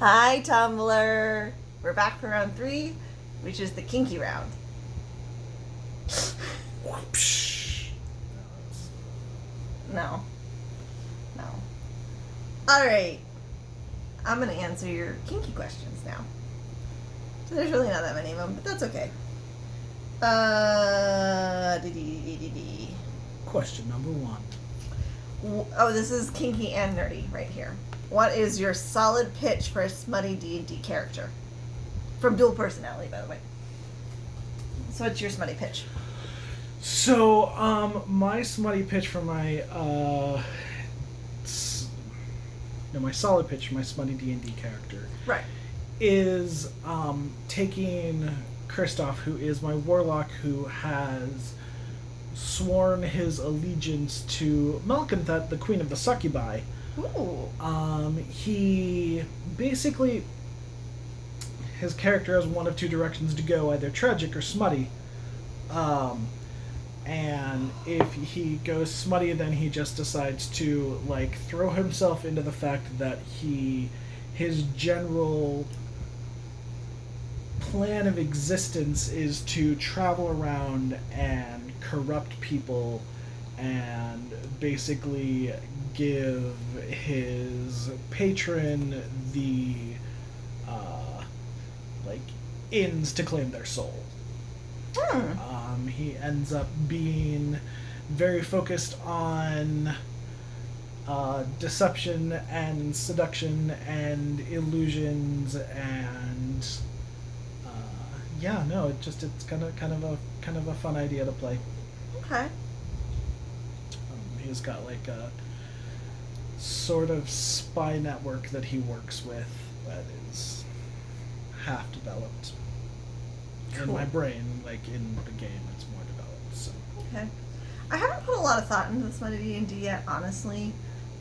Hi, Tumblr. We're back for round 3, which is the kinky round. No. Alright. I'm going to answer your kinky questions now. So there's really not that many of them, but that's okay. Question number 1. Oh, this is kinky and nerdy right here. What is your solid pitch for a smutty D&D character? From Dual Personality, by the way. So what's your smutty pitch? So, my smutty pitch for my, my solid pitch for my smutty D&D character. Right. Is, taking Kristoff, who is my warlock, who has sworn his allegiance to Malkanthet, the queen of the succubi. Ooh. He basically, his character has one of two directions to go, either tragic or smutty. And if he goes smutty, then he just decides to, like, throw himself into the fact that his general plan of existence is to travel around and corrupt people and basically give his patron the ins to claim their soul. He ends up being very focused on deception and seduction and illusions and it's kind of a fun idea to play. Okay. He's got like a sort of spy network that he works with that is half developed. Cool. In my brain, like in the game, it's more developed. So. Okay. I haven't put a lot of thought into the Smutty D&D yet, honestly.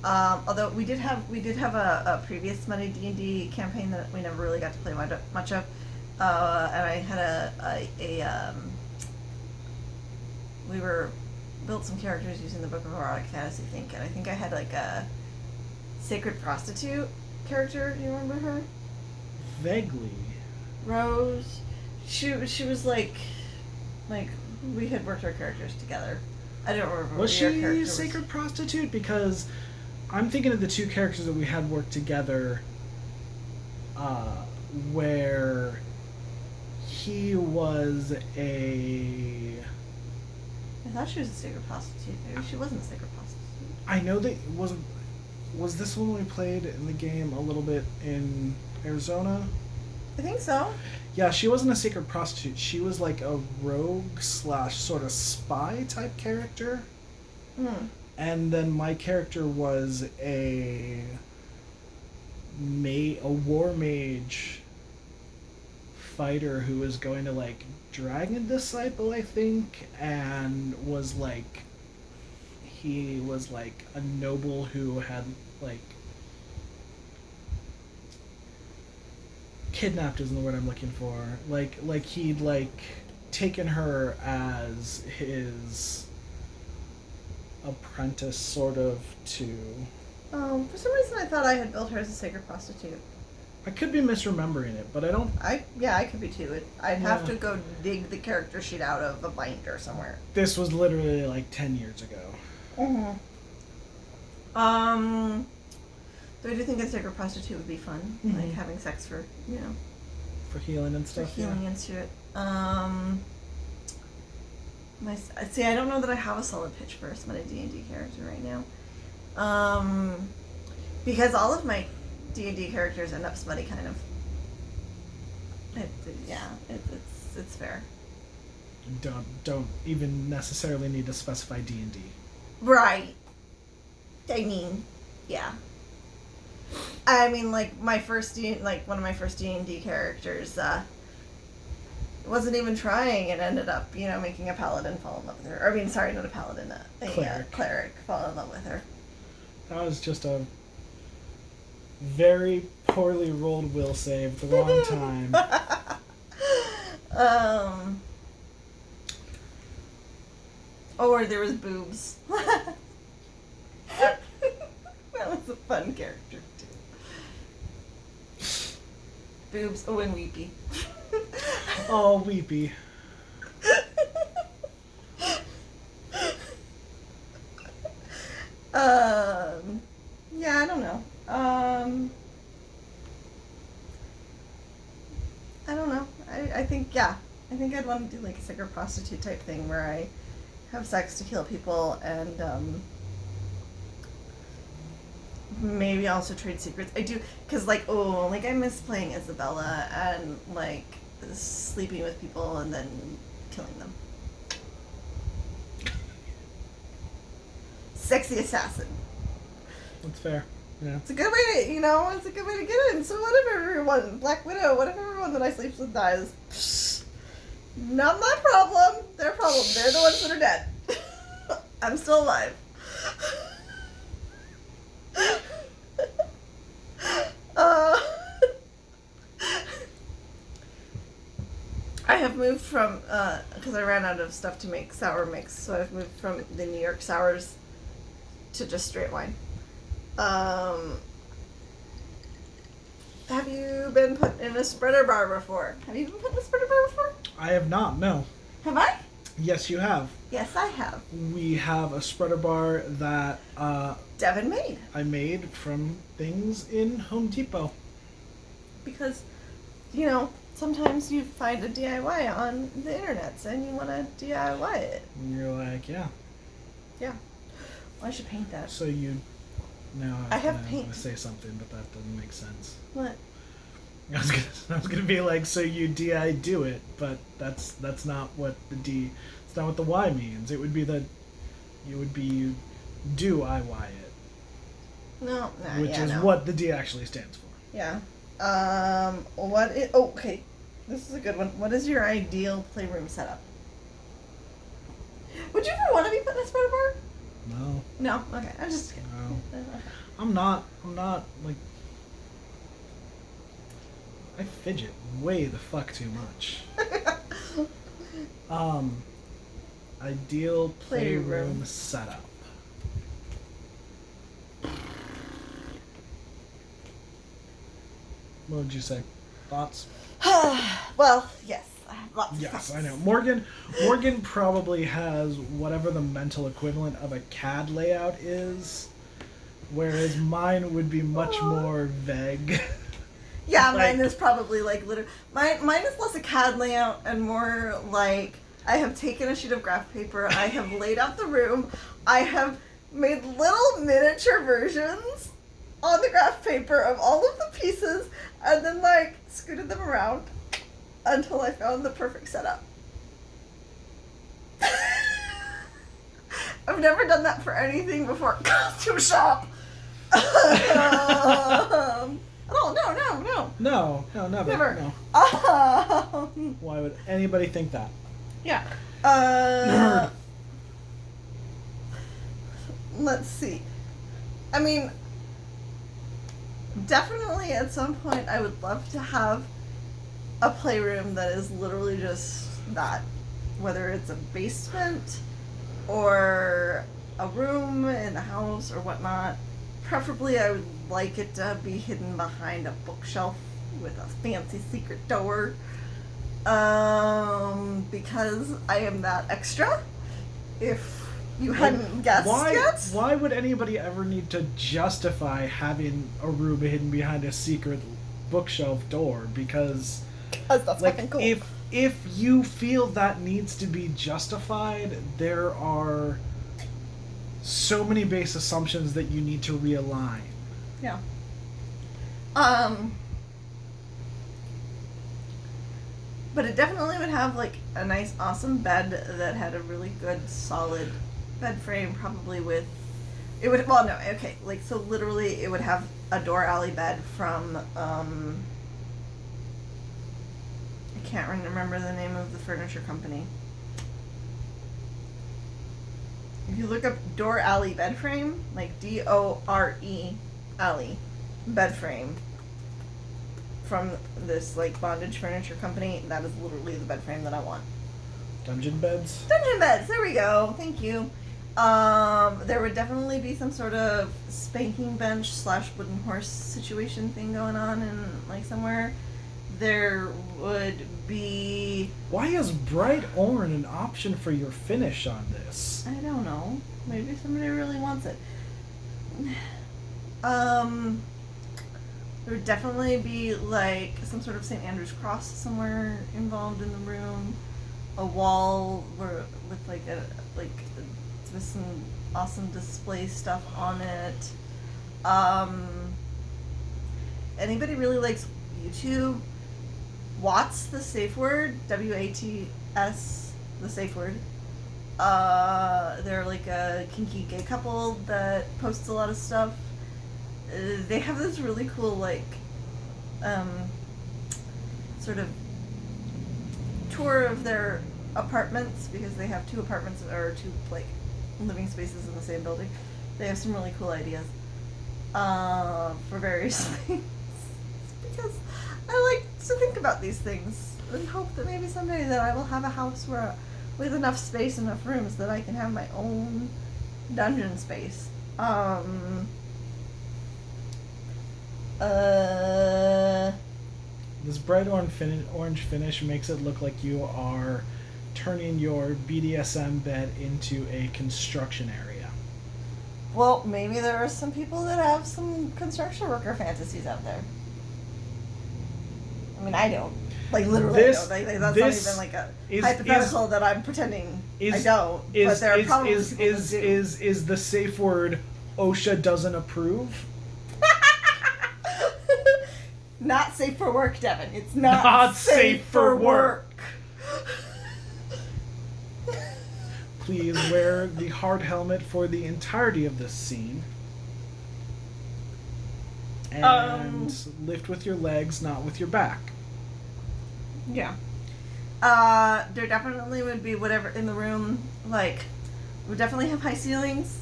Although we did have a previous Smutty D&D campaign that we never really got to play much of. And I had we built some characters using the Book of Erotic Fantasy, and I think I had like a Sacred Prostitute character. Do you remember her? Vaguely. Rose. She was like we had worked our characters together. I don't remember. Was she a Sacred Prostitute? Because I'm thinking of the two characters that we had worked together, where he was a... I thought she was a Sacred Prostitute. Maybe she wasn't a Sacred Prostitute. I know that was this one we played in the game a little bit in Arizona? I think so. Yeah, she wasn't a Sacred Prostitute. She was like a rogue / sort of spy type character. And then my character was a war mage fighter who was going to like Dragon Disciple, I think, and was like he was like a noble who had like kidnapped isn't the word I'm looking for. Like he'd like taken her as his apprentice sort of to for some reason I thought I had built her as a Sacred Prostitute. I could be misremembering it, but I don't... I could be too. I'd have to go dig the character sheet out of a binder somewhere. This was literally like 10 years ago. But I do think a Sacred Prostitute would be fun. Like having sex for, for healing and stuff. For healing and shit. See, I don't know that I have a solid pitch for a Smutty D&D character right now. Because all of my D&D characters end up smutty, kind of. It's fair. Don't even necessarily need to specify D&D. Right. I mean, yeah. I mean, like one of my first D&D characters wasn't even trying and ended up, making a paladin fall in love with her. I mean, sorry, not a paladin, a cleric fall in love with her. That was just a very poorly rolled will save at the wrong time. Or there was boobs. That was a fun character too. boobs. Oh, and weepy. Oh, weepy. Yeah, I don't know. I don't know. I think, yeah. I think I'd want to do like a sicker prostitute type thing where I have sex to kill people and, maybe also trade secrets. I do, because, like, oh, like, I miss playing Isabella and, like, sleeping with people and then killing them. Sexy assassin. That's fair. Yeah. It's a good way to, it's a good way to get in. So what if everyone, Black Widow, what if everyone that I sleep with dies? Psh, not my problem. Their problem. They're the ones that are dead. I'm still alive. I have moved from, because I ran out of stuff to make sour mix, so I've moved from the New York sours to just straight wine. Have you been put in a spreader bar before? Have you been put in a spreader bar before? I have not, no. Have I? Yes, you have. Yes, I have. We have a spreader bar that Devin made. I made from things in Home Depot. Because, sometimes you find a DIY on the internet and you want to DIY it. And you're like, yeah. Yeah. Well, I should paint that. So you... No, I have was paint. going to say something, but that doesn't make sense. What? I was gonna be like, so you do it, but that's not what the D, it's not what the Y means. It would be you do IY it. No, which is what the D actually stands for. Yeah. Okay. This is a good one. What is your ideal playroom setup? Would you ever want to be put in a spreader bar? No. No? Okay. I'm just kidding. No. I'm not like, I fidget way the fuck too much. Ideal playroom setup. What would you say? Thoughts? Well, yes. I have lots of Yes, thoughts. I know. Morgan probably has whatever the mental equivalent of a CAD layout is, whereas mine would be much more vague. Yeah, mine is probably like literally. Mine is less a CAD layout and more like I have taken a sheet of graph paper, I have laid out the room, I have made little miniature versions on the graph paper of all of the pieces, and then like scooted them around until I found the perfect setup. I've never done that for anything before. Costume shop. Oh, no. No, never. Never. No. Why would anybody think that? Yeah. Nerd. Let's see. I mean, definitely at some point I would love to have a playroom that is literally just that. Whether it's a basement or a room in the house or whatnot. Preferably I would like it to be hidden behind a bookshelf with a fancy secret door. Because I am that extra. If you hadn't guessed yet. Why would anybody ever need to justify having a room hidden behind a secret bookshelf door? Because that's like, fucking cool. If you feel that needs to be justified, there are so many base assumptions that you need to realign. Yeah. But it definitely would have like a nice, awesome bed that had a really good, solid bed frame, probably with. It would. Well, no. Okay. Like so, literally, it would have a door alley bed from. I can't remember the name of the furniture company. If you look up Door Alley bed frame, like Dore Alley bed frame from this like bondage furniture company, that is literally the bed frame that I want. Dungeon beds? Dungeon beds, there we go. Thank you. There would definitely be some sort of spanking bench / wooden horse situation thing going on in like somewhere. There would be... Why is bright orange an option for your finish on this? I don't know. Maybe somebody really wants it. There would definitely be like some sort of St. Andrew's cross somewhere involved in the room. A wall with with some awesome display stuff on it. Anybody really likes YouTube? Watts, the safe word. WATS, the safe word. They're like a kinky gay couple that posts a lot of stuff. They have this really cool, sort of tour of their apartments, because they have two apartments, or two, living spaces in the same building. They have some really cool ideas, for various things. Because I like to think about these things and hope that maybe someday that I will have a house with enough space, enough rooms, that I can have my own dungeon space. This bright orange finish makes it look like you are turning your BDSM bed into a construction area. Well, maybe there are some people that have some construction worker fantasies out there. I mean, I don't. Literally, This- I don't. That's this not even like a is- hypothetical that I'm pretending I don't. But there are probably people that do. is the safe word OSHA doesn't approve? Not safe for work, Devin. It's not safe for work. Please wear the hard helmet for the entirety of this scene. And lift with your legs, not with your back. Yeah. There definitely would be whatever in the room, would definitely have high ceilings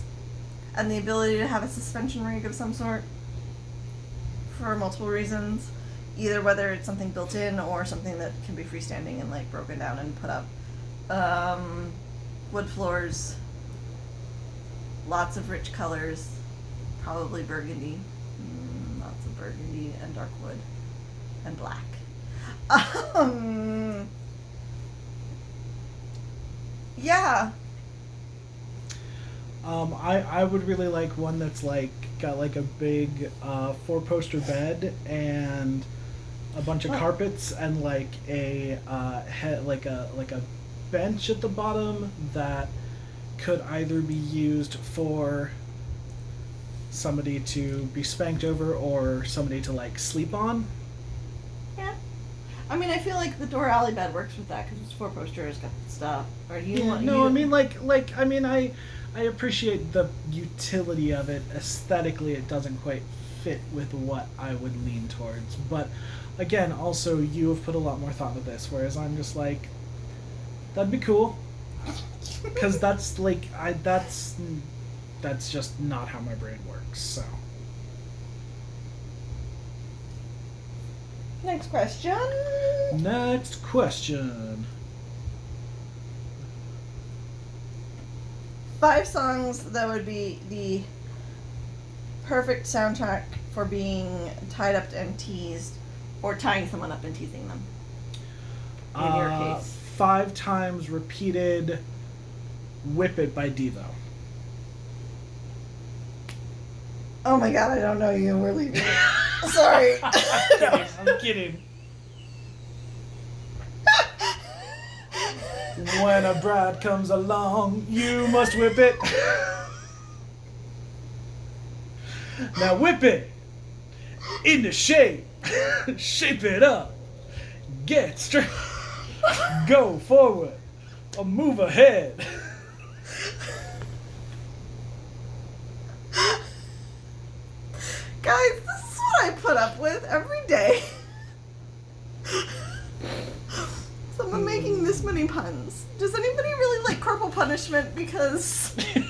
and the ability to have a suspension rig of some sort for multiple reasons. Either whether it's something built in or something that can be freestanding and broken down and put up. Wood floors. Lots of rich colors. Probably burgundy. Lots of burgundy and dark wood. And black. Yeah. I would really like one that's got a big 4-poster bed and a bunch of carpets and a bench at the bottom that could either be used for somebody to be spanked over or somebody to sleep on. Yeah. I mean, I feel like the door alley bed works with that because it's 4-poster, it's got stuff. Or you want, no, I mean, I appreciate the utility of it. Aesthetically, it doesn't quite fit with what I would lean towards. But again, also, you have put a lot more thought into this, whereas I'm just that'd be cool. Because that's that's just not how my brain works. So. Next question. Next question. 5 songs that would be the perfect soundtrack for being tied up and teased, or tying someone up and teasing them. In your case. 5 times repeated Whip It by Devo. Oh my god, I don't know you, and we're leaving. Sorry. I'm kidding. When a bride comes along, you must whip it. Now whip it into shape. Shape it up. Get straight. Go forward or move ahead. Guys, this is what I put up with every day. Someone making this many puns. Does anybody really like corporal punishment? Because do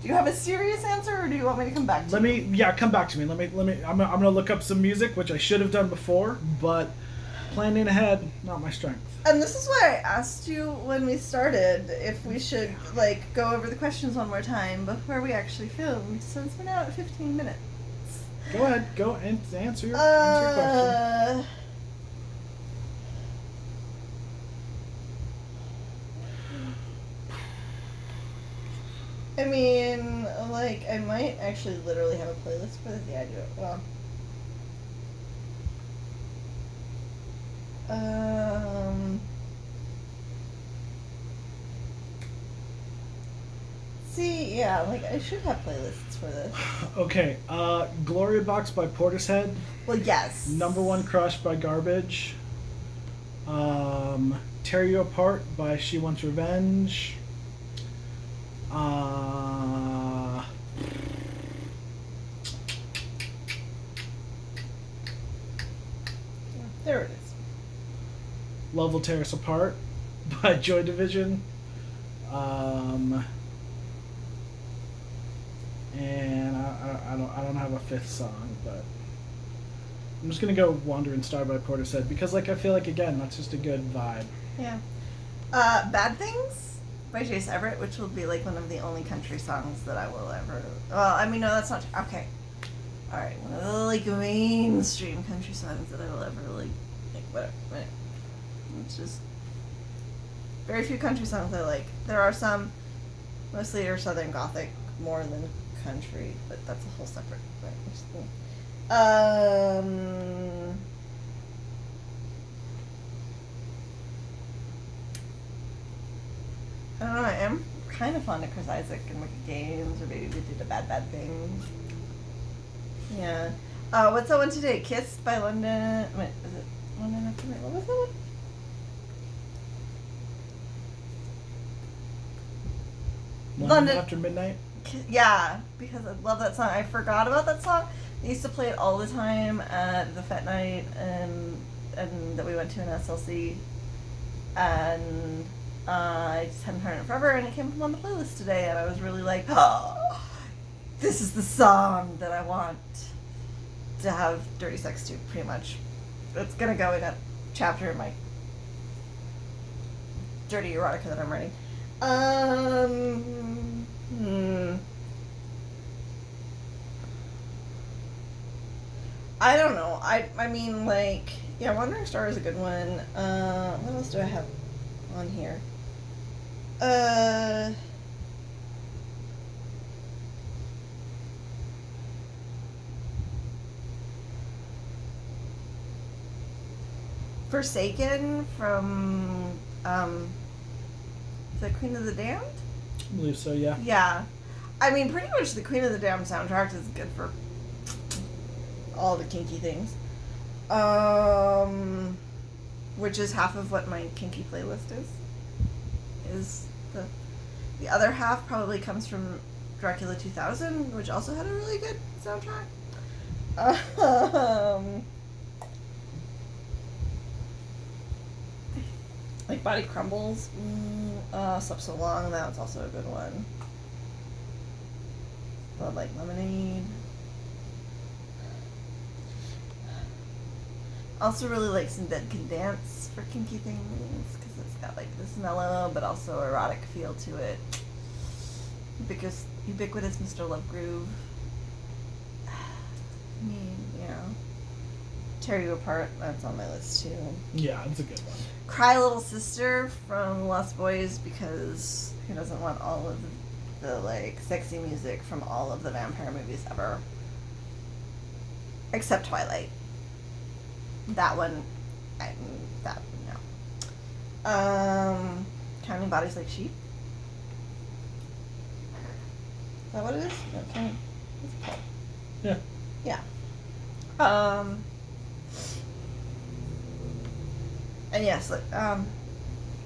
you have a serious answer, or do you want me to come back to you? Come back to me. I'm gonna look up some music, which I should have done before, but Planning ahead, not my strength. And this is why I asked you when we started if we should like go over the questions one more time before we actually filmed, since we're now at 15 minutes. Go ahead, go and answer your question. I mean, like, I might actually literally have a playlist for this. Yeah, I do it. Well. See, yeah, like, I should have playlists for this. Okay, Glory Box by Portishead. Well, yes. Number One Crush by Garbage. Tear You Apart by She Wants Revenge. There it is. Love Will Tear Us Apart by Joy Division. And I don't have a fifth song, but I'm just gonna go Wandering Star by Portishead because like I feel like again that's just a good vibe. Yeah. Bad Things by Jace Everett, which will be like one of the only country songs that I will ever. Well, I mean, no, that's not okay. All right, one of the like mainstream country songs that I will ever like whatever. It's just very few country songs I like. There are some, mostly are Southern Gothic more than country, but that's a whole separate thing. I don't know. I am kind of fond of Chris Isaac and Wicked Games, or maybe we did a Bad Thing. Yeah. What's that one today? Kissed by London. Wait, is it London After Midnight? What was that one? London After Midnight? Yeah, because I love that song. I forgot about that song. I used to play it all the time at the Fet Night and that we went to in SLC. And I just hadn't heard it forever, and it came up on the playlist today, and I was really like, oh, this is the song that I want to have dirty sex to, pretty much. It's going to go in a chapter in my dirty erotica that I'm writing. I don't know. I mean, like, yeah, Wandering Star is a good one. What else do I have on here? Forsaken from, the Queen of the Damned? I believe so, yeah. Yeah. I mean, pretty much the Queen of the Damned soundtrack is good for all the kinky things. Which is half of what my kinky playlist is the other half probably comes from Dracula 2000, which also had a really good soundtrack. Like Body Crumbles, Slept So Long, that was also a good one. Blood Like Lemonade. Also really like Some Dead Can Dance for kinky things, because it's got like this mellow but also erotic feel to it. Ubiquitous Mr. Love Groove. I mean, yeah. Tear You Apart, that's on my list too. Yeah, it's a good one. Cry Little Sister from Lost Boys, because who doesn't want all of the like sexy music from all of the vampire movies ever? Except Twilight. That one, no. Counting Bodies Like Sheep. Is that what it is? No, Counting. What's it called? Yeah. Yeah. And yes, like,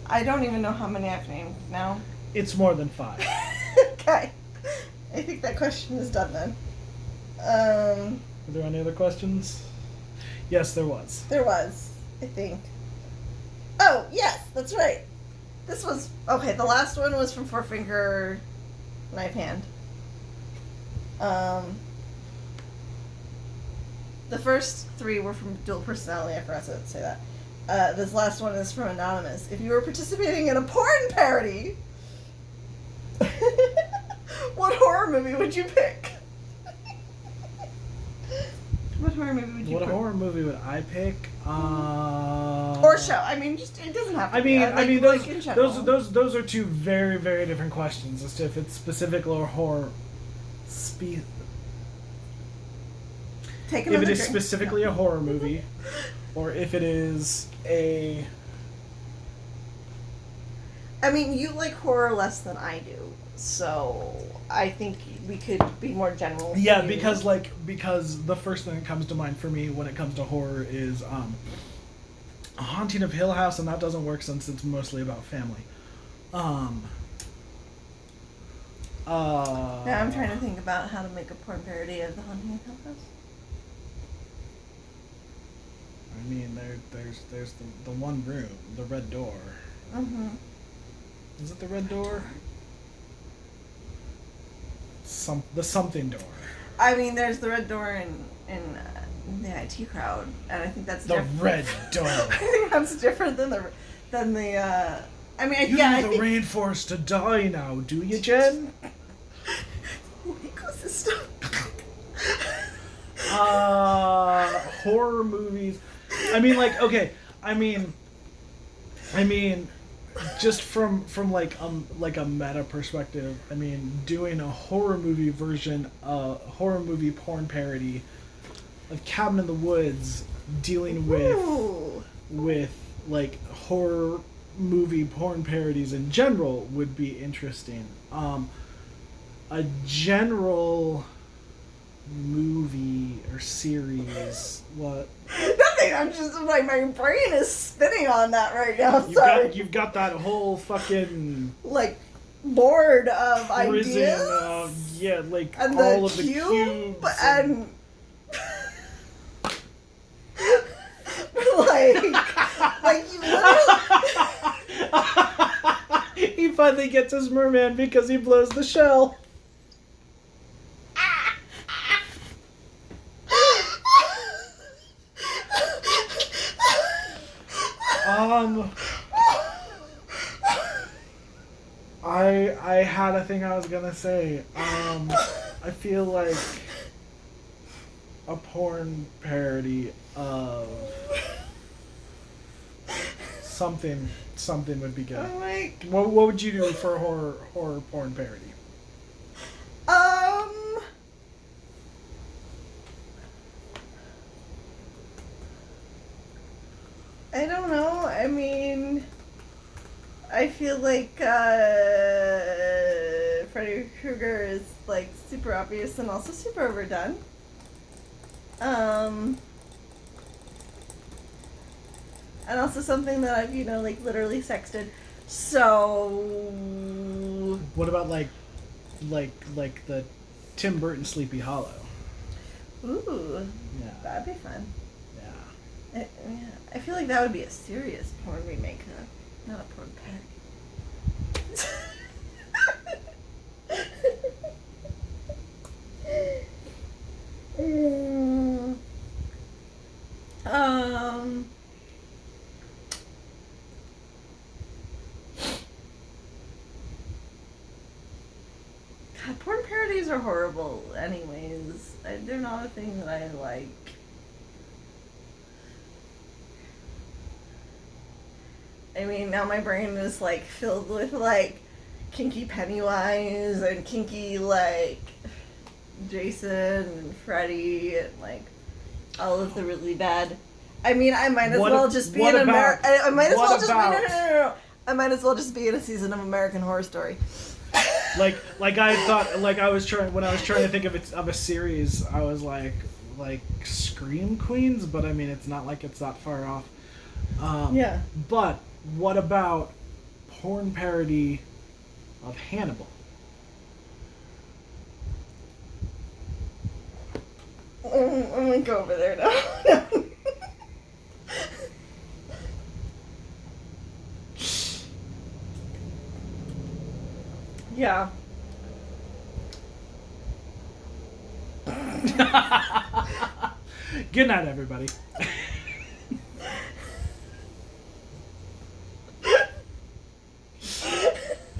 I don't even know how many I've named now. It's more than 5. Okay. I think that question is done then. Are there any other questions? Yes, there was. There was, I think. Oh, yes, that's right. This was, okay, the last one was from Four Finger Knife Hand. The first 3 were from Dual Personality, I forgot to say that. This last one is from Anonymous. If you were participating in a porn parody, what horror movie would you pick? What horror movie would you pick? What horror movie would I pick? Or show. I mean, just it doesn't have to. I mean, in general. those are two very, very different questions as to if it's specific or horror. Take if another it is drink. specifically a horror movie, or if it is a. I mean, you like horror less than I do, so I think we could be more general. Yeah, because the first thing that comes to mind for me when it comes to horror is A Haunting of Hill House, and that doesn't work since it's mostly about family. Now I'm trying to think about how to make a porn parody of The Haunting of Hill House. I mean, there's the one room, the red door. Mm-hmm. Is it the red door? The something door. I mean, there's the red door in the IT crowd, and I think that's the different. Red Door. I think that's different than the. I mean, You yeah, need the rainforest to die now, do you, Jen? Ecosystem. Horror movies. I mean, like, okay. I mean, just from like a meta perspective. I mean, doing a horror movie version, horror movie porn parody of Cabin in the Woods, dealing with like horror movie porn parodies in general would be interesting. A general movie or series, what? Nothing. I'm just like my brain is spinning on that right now. Sorry. You've got that whole fucking like board of prison, ideas. yeah, like and all the of the cubes and like you literally. He finally gets his merman because he blows the shell. I had a thing I was gonna say. I feel like a porn parody of something would be good. Oh my. What would you do for a horror porn parody? I don't know. I mean, I feel like Freddy Krueger is like super obvious and also super overdone. And also something that I've, like literally sexted. So what about like the Tim Burton Sleepy Hollow? Ooh. Yeah. That'd be fun. Yeah. I feel like that would be a serious porn remake, not a porn parody. God, porn parodies are horrible anyways. They're not a thing that I like. I mean, now my brain is like filled with like Kinky Pennywise and Kinky like Jason and Freddy and like all of the really bad. I mean, I might as well just be in American. I might as well just be no. I might as well just be in a season of American Horror Story. like I thought, like I was trying to think of a series. I was like Scream Queens, but I mean it's not like it's that far off. Yeah. But what about porn parody of Hannibal? I'm gonna go over there now. Yeah. Good night, everybody.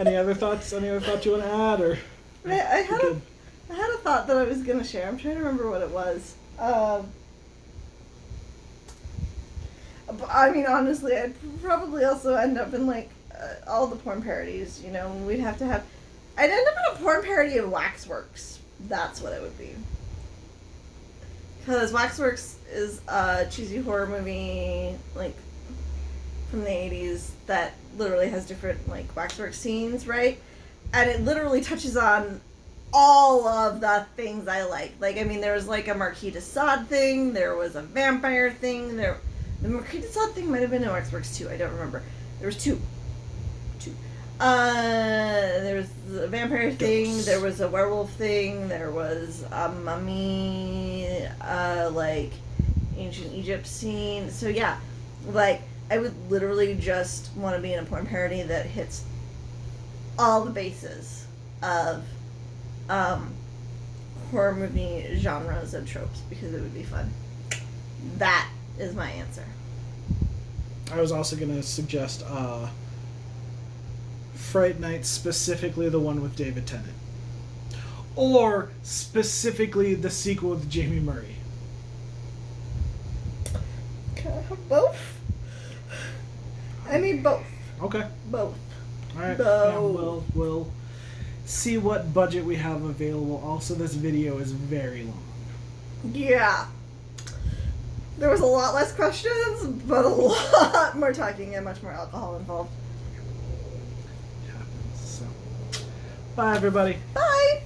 Any other thoughts? Any other thoughts you want to add, or? I had a thought that I was gonna share. I'm trying to remember what it was. I mean, honestly, I'd probably also end up in like all the porn parodies. You know, we'd have to have. I'd end up in a porn parody of Waxworks. That's what it would be. Because Waxworks is a cheesy horror movie, like, from the 80s that literally has different, like, Waxworks scenes, right? And it literally touches on all of the things I like. Like, I mean, there was, like, a Marquis de Sade thing, there was a vampire thing, the Marquis de Sade thing might have been in Waxworks too, I don't remember. There was two. There was a vampire thing, there was a werewolf thing, there was a mummy, like, ancient Egypt scene. So yeah, like, I would literally just want to be in a porn parody that hits all the bases of horror movie genres and tropes, because it would be fun. That is my answer. I was also going to suggest Fright Night, specifically the one with David Tennant. Or specifically the sequel with Jamie Murray. Can I have both? I need both. Okay. Both. Alright. Both. Yeah, we'll see what budget we have available. Also, this video is very long. Yeah. There was a lot less questions, but a lot more talking and much more alcohol involved. So, bye everybody. Bye!